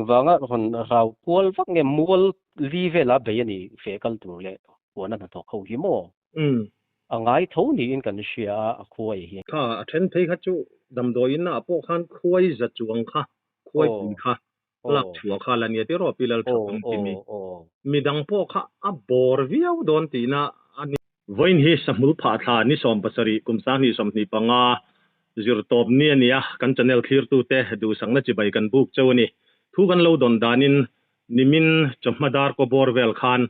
wanga hon rau pol vak nge mol li vela be ni fe kal tur le wana na thok ho hi mo angai tho ni in kan sia a khoi hi kha then thei kha chu dam doin na po khan khoi za chuang kha khoi pui kha lak chua kha la ni te ro pilal thum ti mi midang po kha a bor viau don ti na ani voin hi samul pha tha ni som pasari kumsa ni som ni panga zir top ni ania kan channel clear tu te du sangna chi bai kan buk chawni thu kan lo don danin nimin chahmadar ko borvel khan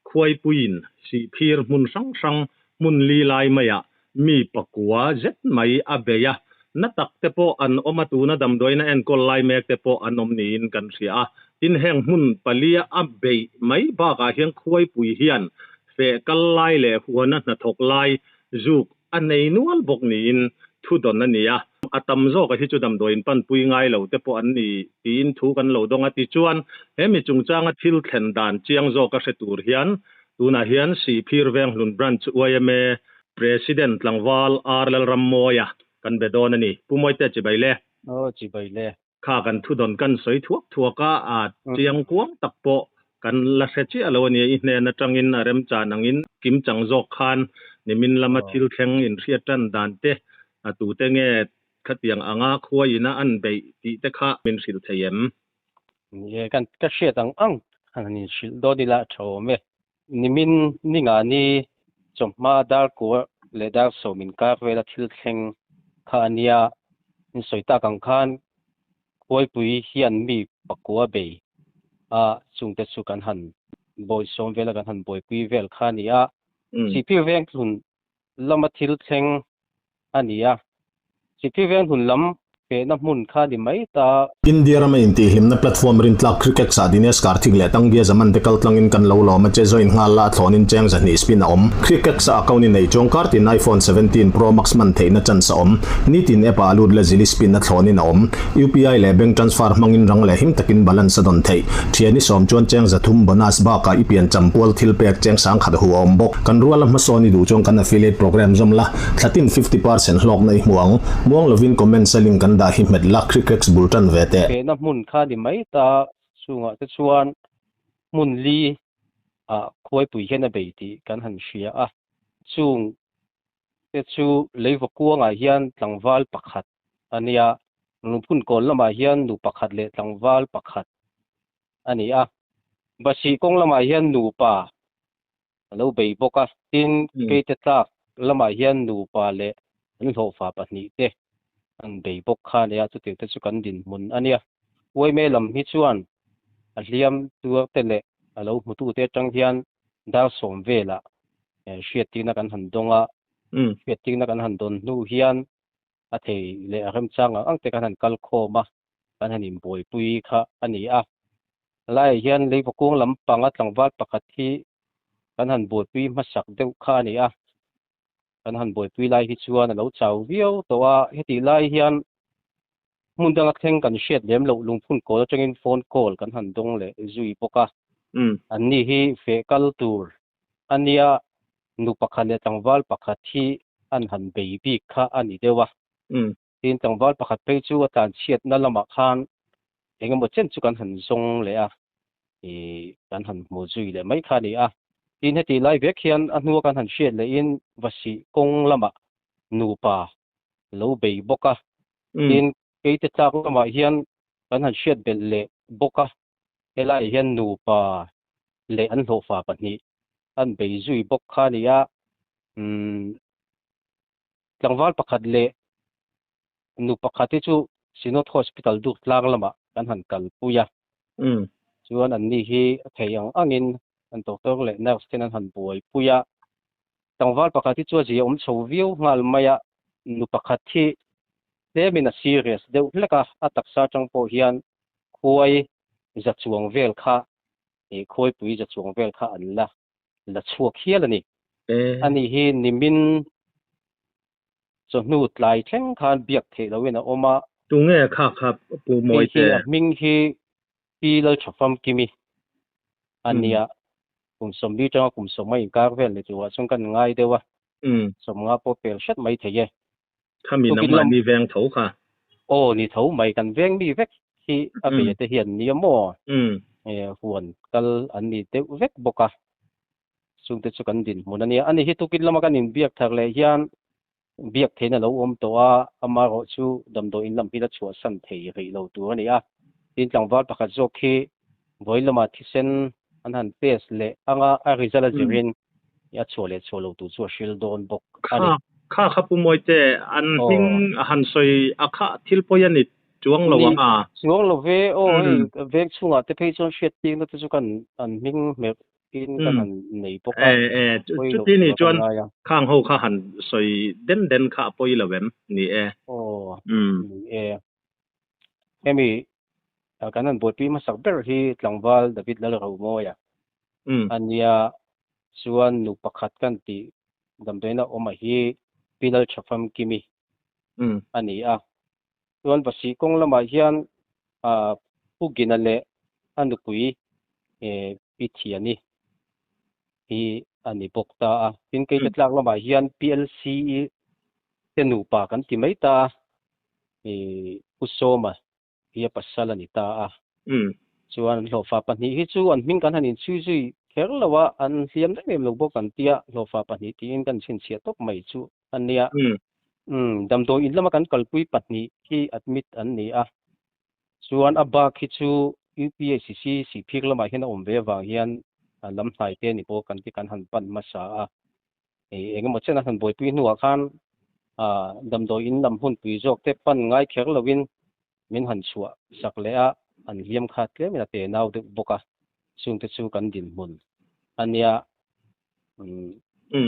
khoi puin si phir mun sang mun li lai maya mi pakwa zet mai abeya natak te po an omatu na damdoina en kol lai mek te po anom ni in kan sia tin heng mun palia abe mai ba ka hian khoi pui hian fe kal lai le huana na thok lai zuk anei nual bok ni in thu don ania atam zo ka hi chu dam doin pan pui ngai lo te po an ni tin thu kan lo donga ti chuan hemi chungchanga thil thlen dan chiang zo ka setur hian tuna hian si phir veng hlun branch YMA president langwal arlal rammoya kan bedon ani pumoi te chibaile chibaile kha kan thu don kan soi thuaka a chiang kuang takpo kan la se chi alo ni i hne na tangin arem cha nangin kim chang jok khan nimin lama thil theng in riatan dan te atu te nge khatiang anga khuaina an bei ti te kha min sil thayem ye kan ka shetang ang ani sil do dila thome nimin ninga ni chomma dar ko le dar so min ka vela thil theng khania in soita kang khan koi pui hian mi pakwa be a chungte chu kan han boy som vela kan han boy pui vel khania sipi veng thun lama thil theng ania sipi veng thun lam pe na mun kha di mai ta India rama inti himna platform rin tlak cricket sa dines karthing le tangia zaman dekal tlangin kan lo lo ma che join nga la thonin cheng za ni spin om cricket sa account nei chong kartin iPhone 17 Pro Max man theina chan sa om ni tin epa alud le zili spin na thonin om UPI le bank transfer mangin rang le him takin balance don thei thiani som chon cheng za thum bonus ba ka ipian champol thil pek cheng sang khat hu om bok kan rual ma soni du chong kan affiliate program zomla thatin 50% lok nei muang lovin comment selling kan da hi met la cricket bulletin vet pe na mun kha di mai ta sunga te chuan mun li a khoi pui hena be ti kan han sia a chung te chu leiwa kuanga hian tlangwal pakhat ania lungphun kol lama hian nu pakhat le tlangwal pakhat ania basi kong lama hian nu pa lo be boka tin ke te tak lama hian nu pa le an ho fa pahni te an be bok kha nia chu te chu kan din mun ania woi me lam hi chuan a hliam tuak te le alo mutu te tang hian dar som vela hriatin na kan han donga hriatin na kan han don nu hian a thei le aram changa ang te kan han kal khoma kan hanin boi pui kha ani a lai hian leibokung lam panga tlangwal pakhat hi kan han boi pui masak deuh kha ani a kan han boi pui lai hi chuan alo chau viau towa heti lai hian mun dang theng kan shet lem lo lungphun kol changin phone call kan han dong le zui poka anni hi fe kal tur ania nu pakhat le tangwal pakhat hi an han baby kha ani dewa tin tangwal pakhat pe chu atan chiat na lama khan engemaw chen chu kan han zong le a kan han mo zui le mai kha ni a tin heti lai vek hian anu kan han shet le in wasi kong lama nu pa lo bei boka tin ke te tak lama hian kan han shet bel le boka elai hian nu pa le an ho fa pahni an bei zui bok kha ni a tlangwal pakhat le nu pakhat chu sinot hospital dur tlang lama kan han kal puya chuan an ni hi theiang angin an doctor le nurse ten an han boi puya tlangwal pakhat chu ji om chho viu ngal maya nu pakhat hi lemina serious deuh hleka ataksa tangpo hian khoi za chuang vel kha khoi pui za chuang vel kha an la chuak hial ani ani hi nimin chonu tlai thleng khan biak the lowena oma tunge kha pu moi te ming hi pilal thafam kimi ania kum sombi tanga kum somai kar vel le chuwa chung kan ngai dewa somnga po pel shat mai theye khami namani veng tho kha ni tho mai kan veng mi vek ที่อเบยะเตเฮียนนี่มอหวนกัลอันนี้เตเวกบกะซุงเตสุกันดินมุนันนี้อันนี้ฮิตุกินละมากันอินเบียกทักเลยยันเบียกเทนะเราตัวอามาโรชูดำโดอินลำพิลชัวสันเทยเราตัวนี้ดินจังวัดปะกัดโจคีไว้ละมาที่เส้นอันนั้นเปสเลยอาริซาลาจิรินยาชัวเลชัวเราตัวชัวชิลโดนบกอันนี้ข้าขับมวยเจอันหิงหันซอยอาคาทิลปยันิดจวงละวะจวงละเวเวกช่วงเตเพจอนเชียติงนั่นตุกันอันหิงเมกอินกันในปกจุดที่นี่จวนข้างเฮาข้าหันซอยเด่นข้าปอยละเวมนี่มีกันนั้นบทปีมาสักเบอร์ที่หลังวัลดาวิดละเราโมยอันนี้ส่วนนุปขัดกันที่ดำเนินออกมาที่พิลชัฟฟัมกิมีอันนี้ส่วนภาษีกงละมาเฮียนผู้กินนั่นแหละอันดุกุยพิธีอันนี้ที่อันนี้ปกตาเป็นเกิดหลักละมาเฮียน PLC เตนุปากันที่ไม่ตาอุโสมาเฮียปัสสาลนิตาส่วนโลฟาปันนี้ที่ส่วนมิ่งกันหันอินซุยแค่ละว่าอันเสียมได้เมมลงบอกกันเตียโลฟาปันนี้ที่อินกันเช่นเสียตกไม่ชูอันเนี้ยดำโดอินละมากันกลปุยปันนี้ที่อัดมิดอันนี้ส่วนอับบาคิชู UPSC สิพิกละมาเห็นอมเววางเฮียนลำไส้เตนี่บอกกันที่กันหันปันมาสาเองหมดเช่นหันบอยปุยนัวขันดำโดอินลำหุ่นปุยจอกเตปันง่ายแค่ละวินมินหันชัวสักเลยอันเลี้ยมขาดเลยมินาเตนาวเด็กบกซุงเตซูกันดินมุนอันเนี้ย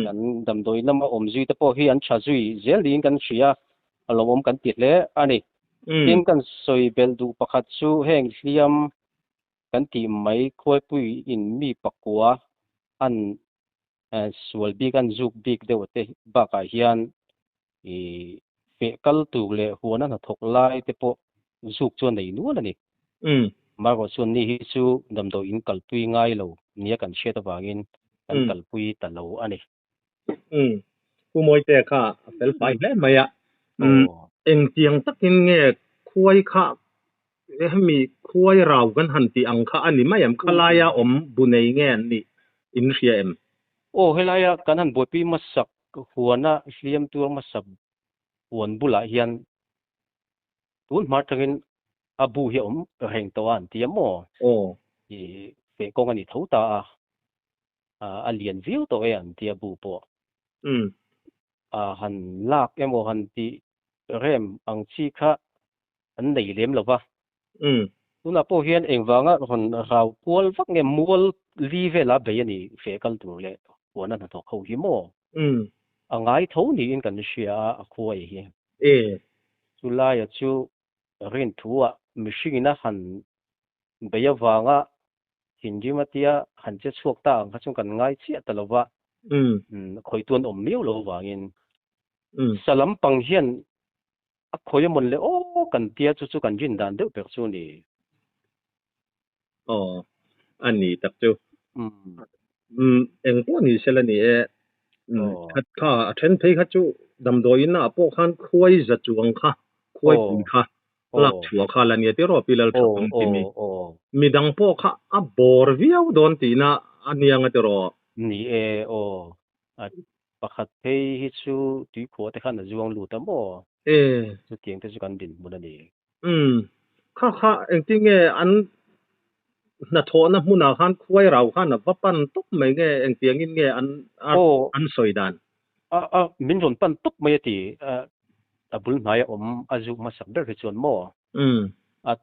อันดำโดอินละมาอมจุยเตปอฮีอันชาจุยเจลินกันเชียอารมณ์กันติดเลยอันนี้ทีมกันสวยเบลดูประคัดชูแห่งเลี้ยมกันทีไม่ค่อยปุยอินมีปักกัวอันสวลบีกันจุกบีกเดวเตบักเฮียนเฟกัลตูเลยหัวนั้นถกไล่เตปจุกชวนในนู้นนี่มาก็ชวนนี่ฮิซูดำโดอินกัลปุยง่ายเราเนี่ยกันเชื่อตะวางินกันกัลปุยตะเราอันนี้ผู้มวยเตะค่ะเป็นไฟแล้วไหมเอ็งเจียงสักเงี้ยคุยค่ะมีคุยเรากันหันตีอังค่ะอันนี้ไม่ยำคลายอมบุญในเงี้ยนี่อินเชียมเฮลายกันหันบทปีมาสักหัวน่ะเสียมตัวมาสับหัวบุหลาเฮียนตุนมาถึงอาบูเฮียมแห่งตัวอันที่มอเฟกงอันนี้เท่าตาอันเลียนวิวตัวอันที่อาบูปอหันลากหันที่เริ่มอังชีค่ะอันไหนเลี้ยมหรอวะตุนอาบูเฮียนเองว่างั้นคนเราควอลฟักเนี่ยมัวลีเวลาเบียนี่เฟกันตัวเลยหัวนั้นถกเขาหิมง่ายเท่านี้อินกันเชียคุยเฮียสุดท้ายจูเรียนทัวมิชิกินะหันเบียวางหินจิมาที่หันจะชวกตาเขาชงกันง่ายเสียตลอดว่าคอยตัวอมมิ้วเราวางินสลัมปังเฮียนคอยมันเลยกันเตียจู่ๆกันยินดันเดือดเปกจู่นี่อันนี้ตักจูเอ็งพวกนี้เสร็จนี่ข้าเทนเพย์ข้าจูดำโดยน่ะพวกขันคุยจะจวงค่ะคุยปุ่นค่ะหลักชัวค่ะแล้วเนี่ยที่รอพิลล์ทำที่มีดังพวกค่ะบอร์วิวโดนตีน่ะอันนี้ยังที่รอนี่ประคัดเพย์ฮิชูตีขวดแต่ขันจวงหลุดมั้งจะเกี่ยงแต่จะกันดินบุญนี่ค่ะเอ็งที่เงี้ยอันน่ะโทนะมุนาขันคุยเราขันน่ะว่าปันตุกไม่เงี้ยเอ็งเตียงเงี้ยอันสวยดันมินจนปันตุกไม่ตีบุญหมายอาจุมาสักเดือนจวนมั่ว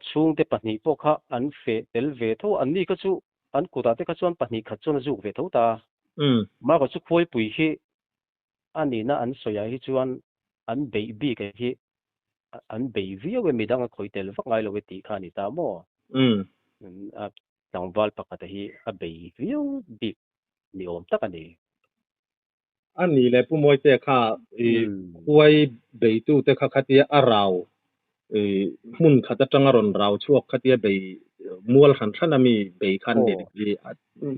ช่วงเตปนีพวกเขาอันเฟเตลเวทอันนี้ก็จู่อันกูตาเตก็จวนปนีขัดจวนจุเวทตามาก็จู่คุยปุยที่อันนี้นะอันสวยที่จวนอันเบบี้กันที่อันเบบี้เอาไว้ไม่ดังก็คุยเตลฟังไงเราไปตีขานี่ตามั่วหลังวัลปกติที่เบบี้เอาบิ๊กนี่อมตักันนี่อันนี้แหละผู้มวยเตะค่ะคุยเบย์ตู้เตะค่ะคัดเดียเรามุนขัดจังอรอนเราช่วงคัดเดียเบย์มัวขันขันมีเบย์ขันเดีย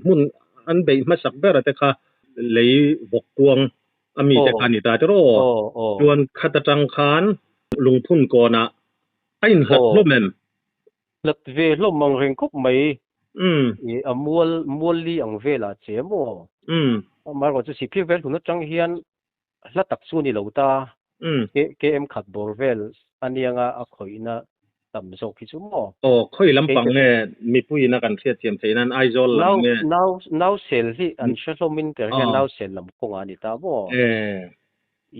มุนอันเบย์มาสักเบอร์เตะค่ะเลยบกกวงมีเตะค่ะนี่ตาจะรอส่วนขัดจังขันลงทุนก่อนไอ้หัดล้ม lật về lom mang reng khop mai i mual li ang vela che mo mar ko chu si phi vel thun chang hian la tak chu ni lo ta ke em khat bor vel anianga a khoina tam zo ki chu mo khoi lampang nge mi pui na kan thia thiam theinan aizol lam nge now sel hi an shalomin ter hian now sel lam ko ani ta mo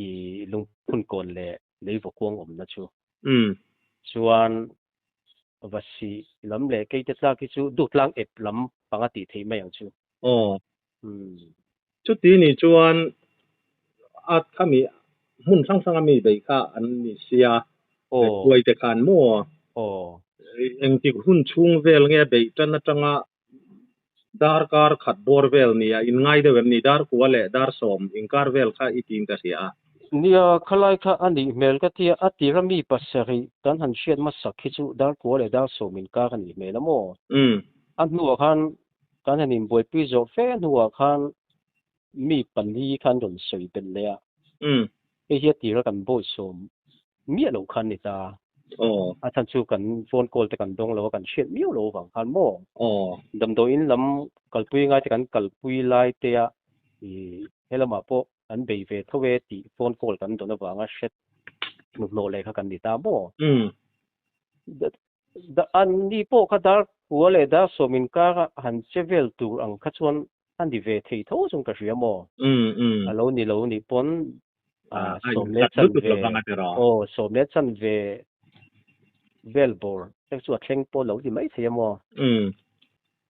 i lung phun kon le leivo kuang om na chu chuan vasi lam le ke te tla ki chu dutlang ep lam pangati thei mai ang chu chu ti ni chuan at khami mun sang mi bei kha an ni sia koi te kan mo eng ti hun chung vel nge bei tan na tanga dar kar khat bor vel ni in ngai de wem ni dar ku le dar som in kar vel kha iting ta sia nia khalai kha ani mel ka tia atirami pasari kan han shet ma sakhi chu dar ko le dar som in ka kan ni melamo an nuwa khan kan hanin boy pi zo fe nuwa khan mi panli khan don soi ben le e hi tira kan boy som mi lo khan ni ta a chan chu kan phone call te kan dong lo kan shet mi lo wang khan mo dam do in lam kalpui ngai te kan kalpui lai te a i helama po an bei ve thowe ti phone call kan don awanga shet nu lo le kha kan ni ta mo da an ni po kha dar ko le da somin ka han chevel tu ang kha chuan an di ve thei tho chung ka ria mo alo ni pon somle chan ve somle chan ve velbor tek chu thleng po lo di mai thei mo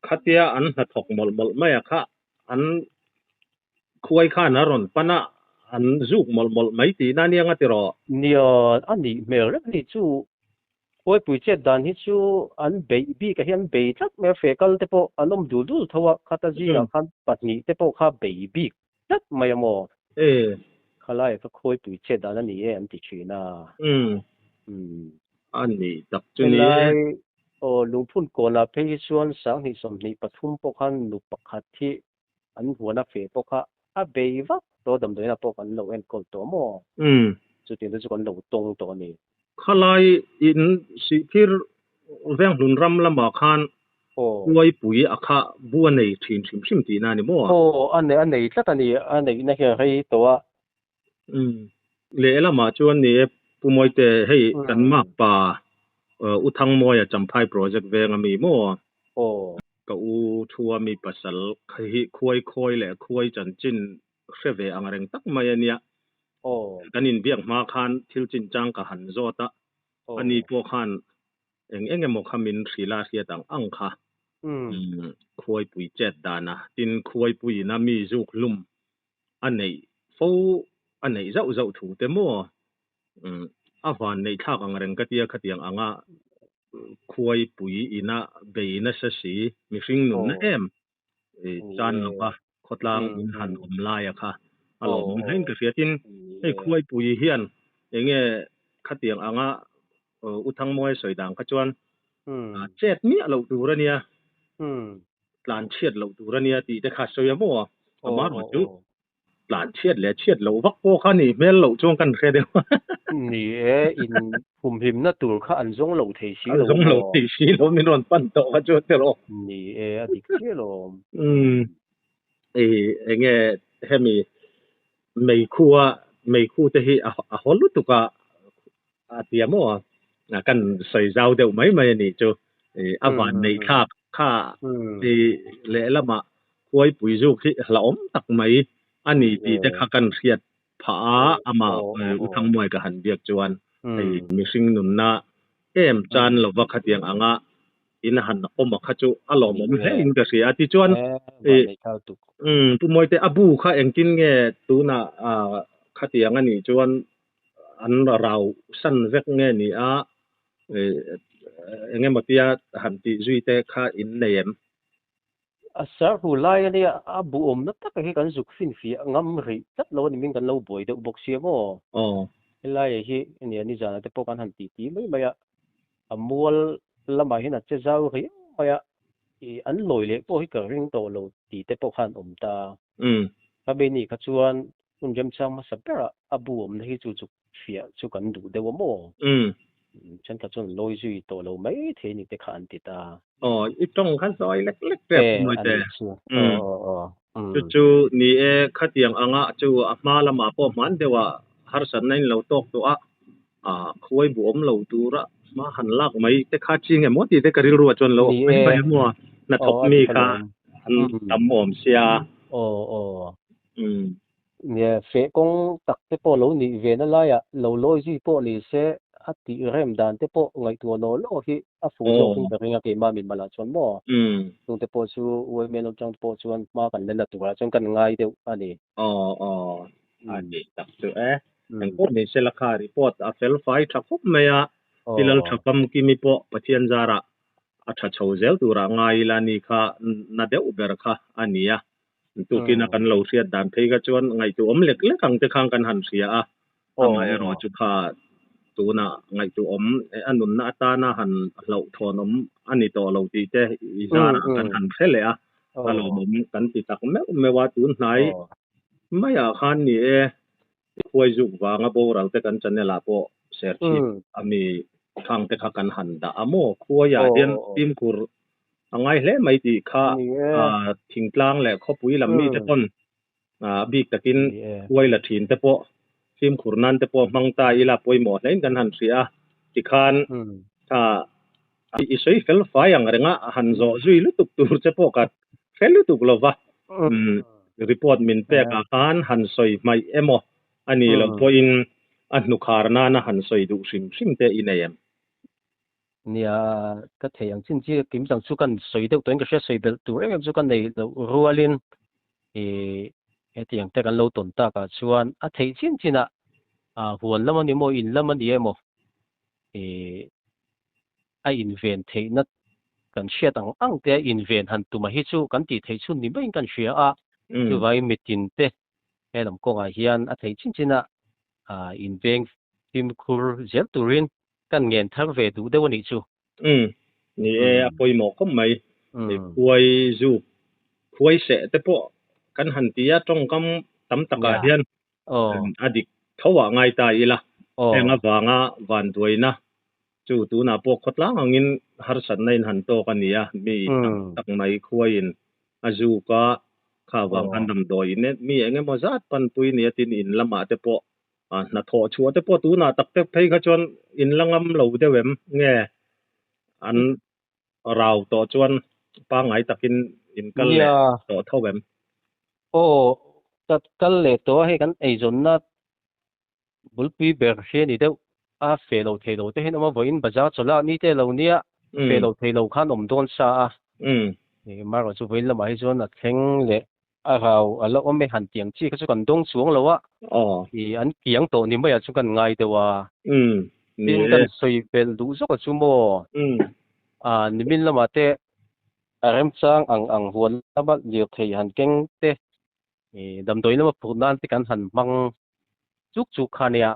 khatia an na thok mol mai kha an khuai kha na ron pana an zuk mol mai ti na nianga ti ro nia ani mel ni chu koi pui che dan hi chu an bei bi ka hian bei thak me fekal te po anom dul thowa khata ji khan patni te po kha bei bi tak mai mo khalai ka khoi pui che dan ani an ti china ani tak chu ni lungphun ko la pe hi chuan sang ni som ni pathum po khan nu pakhat thi an huana fe po kha a bei wa to dam doina po kan lo en kol to mo chu tin chu kan lo tong to ni khalai in sikir veng lun ram lama khan koi pui akha bua nei thim ti na ni mo an nei tlat ani an nei na he hei to a le lama chuan ni pumoi te hei kan mak pa uthang moya champhai project venga mi mo ka u thua mi pasal khi khoi le khoi chan chin kheve angreng tak mai ania kanin biak ma khan thil chin chang ka han zota ani po khan eng mo khamin thrila sia tang ang kha khoi pui chet dana tin khoi pui na mi zuk lum anei fo anei zau thu te mo awan nei thak angreng ka tia khatiang anga khoi pui ina beina sa si mi hring nun na em chan lo ka khotlang in han omlaya kha alo mong hen ka fiatin ei khoi pui hian enge khatiang anga uthang moi soidang ka chuan chet mi alo turania plan chet lo turania ti te kha soya mo amar ma chu plan chet lo vak po kha ni mel lo chong kan khe de ni in hum him na tur kha an zong lo thei si lo min ron pan to ka chu te ro ni adik che lo enge hemi mei khu te hi a holu tu ka atiamo kan sai zau deu mai ni chu awan nei thak kha le lama koi pui zu khi hlom tak mai ani ti te kha kan riat pha ama uthang moi ka han biak chuan ei mihring nun na em chan lo wa khatiang anga in han oma kha chu alom om he in ka sia ti chuan tu moi te abu kha engkin nge tu na khatiang ani chuan an rau san vek nge ni a enge matia han ti zui te kha in nem asar hu lai ani abu om na tak hi kan zuk fin fi ngam ri tat lo ni min kan lo boi de bok sia mo lai hi ni jana te po kan han ti mai maya amol lama hi na che zau ri maya an loi le po hi ka ring to lo ti te po khan om ta ka be ni kha chuan un jam chang ma sapera abu om na hi chu fia chu kan du de mo ฉันก็จนลอยจุยโตเราไม่เทนี่แต่คันติตาอีตรงคันซอยเล็กๆแบบมื้อแต่จู่ๆนี่คัดเตียงอ่างจู่มาละมาป้อมันแต่ว่าหาสันในเราตกตัวควยบวมเราตูระมาหันลักไม่แต่ค่าจริงหมดที่แต่กะริรัวจนเราไม่ไปมัวน่ะทบมีค่ะตำหอมเสียเนี่ยเฟกงตักเตปอเรานี่เวนั่นล่ะเราลอยจุยปอนี่เสอติเรมดานเตปอไงตัวโนโลฮิฟูโซคิงเรงะเกมามินมาลาชวนบ่ตรงเตปอซูเวเมนจังปอชวนมากันนั่นตัวจังกันง่ายเดอันนี้อันนี้ตักตัวอันพวกนี้เสละคารีพอร์ตเฟลไฟทักพบเมียที่เราทักคำกิมิปอปะเทียนจาระทัชาวเซลตัวร่างง่ายลานี่ค่ะนาเดอุเบร์ค่ะอันนี้ตัวกินกันเราเสียดานเพก็จวนไงตัวเล็กๆขังจะขังกันหันเสียทำไมรอจุค่ะตัวน่ะไงตัวอันนุนนาตาน่ะหันเราทอนอันนี้ตัวเราตีเตอีจาระกันหันเสเลยเรามุมกันติตักไม่ว่าตัวไหนไม่อยากขันนี่ควยจุกวางบ่เราแต่กันจันเนี่ยล่ะพอเสิร์ชมีขังแต่กันหันดาโมควยยาเดียนติมกุรไงแลไม่ติค่ะทิ้งกลางแหละครบปุ๋ยลำมีแต่ต้นบีกตะกินควยละถินแต่พอซิมขุรนันแต่พอมังตาอีลาป่วยหมดเล่นกันหันเสียติคานอีสวยเฟลไฟอย่างเรงะหันโซจุยลุตุกตูร์แต่พอกัดเฟลลุตุกลวะรีพอร์ตมินเปกหันสวยไม่โมอันนี้เราพออินอันนุคารนานะหันสวยดูซิมเตอินเอมเนี่ยก็เทียงจริงๆกิมจังสุกันสวยเด็กตัวเองก็เชื่อสวยเบลตัวเองสุกันในรัวลินเทียงแต่กันเราตนตากชวนเทียงจริงๆนะหัวแล้วมันนี่โมอินแล้วมันดีโมอินเวนเทียนัดกันเชื่อต่างแต่อินเวนหันตัวมาฮิจูกันตีเทียชุนนี่ไม่กันเชื่อคือไว้มิตินเตลำกงเฮียนเทียงจริงๆนะอินเวนทีมคูร์เจลตูรินกันเงินทักเวดูได้วันนี้จูนี่ปอยหมอกก็ไม่ควยจูควยเสแต่พอกันหันตีตรงกำตั้มตะกาเฮียนอดีตเขาว่าไงตายละแองวางวันด้วยนะจู่ตัวน่ะพวกขดล้างเงินหาสันในหันโตกันนี่มีตักไม่ควยจูก็ข้าวางกันดำดอยเนี่ยมีเองมาจัดปันปุยเนี่ยตินอินละมาแต่พอน่ะทอชัวแต่พอตัวน่ะตักเตะให้กระจวนอินละงำเราเดเวมแง่อันเราต่อจวนป้าไงตักินอินกันเลยต่อเท่าเวมตัดกันเลยตัวให้กันไอ้จนน่ะบุลปีเบอร์เชนี่เด้อเฟลเทโลแต่เห็นว่าบ่อินบะจาจละนี่เตเราเนี่ยเฟลเทโลคันอมโดนซานี่มาก็จุเวลละมาให้จวนน่ะแข็งเลยเราแล้วก็ไม่หันเตียงจี้ก็จะกันดงสวงแล้วอันเกียงโตนี่ไม่อยากจะกันง่ายแต่ว่าเป็นกันสวยเป็นดูสักชั่วโมงนี่มินละมาเตเริ่มสร้างอังหัวแล้วมาเลือกให้หันเก่งเตดำโดยแล้วมาพูดนั่นที่กันหันมังจุกขันเนี่ย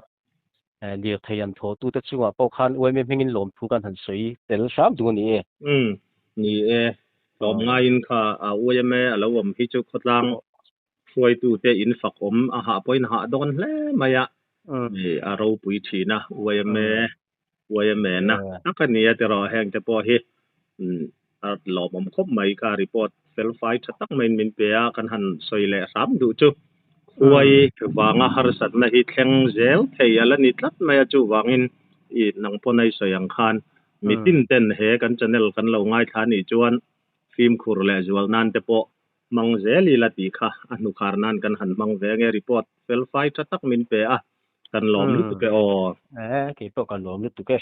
เลือกให้หันโถตูแต่ชัวพอขันไว้ไม่เพ่งหลอมพูกันหันสวยแต่ละสามดูนี่นี่หลอมง่ายค่ะอวยแม่แล้วผมพิจุกขดลังช่วยตูเตอินฝักหาปอยหาดอนแล้วมายเราปุยชีนะอวยแม่นะนักนี้จะรอแห่งจะพอเฮหลอมครบไม่การรีพอร์ตเฟลไฟจะตั้งมินเปียกันหันสวยแหละสามดูจุอวยวางหารสัตว์นะฮิตแข่งเจลเทียละนิดลัดไม่จูวางินนังปนในสยังคันมีตินเต้นเฮกันจะเนลกันเราง่ายทานี่จวนฟิล์มคูร์เลจวลนั่นแต่พอมังเจลีละตีค่ะอนุคารนั่นกันหันมังเวงรีพอร์ตเฟลไฟจะตั้งมินเปียกันหลอมลุตุเกอกี่พวกกันหลอมลุตุเก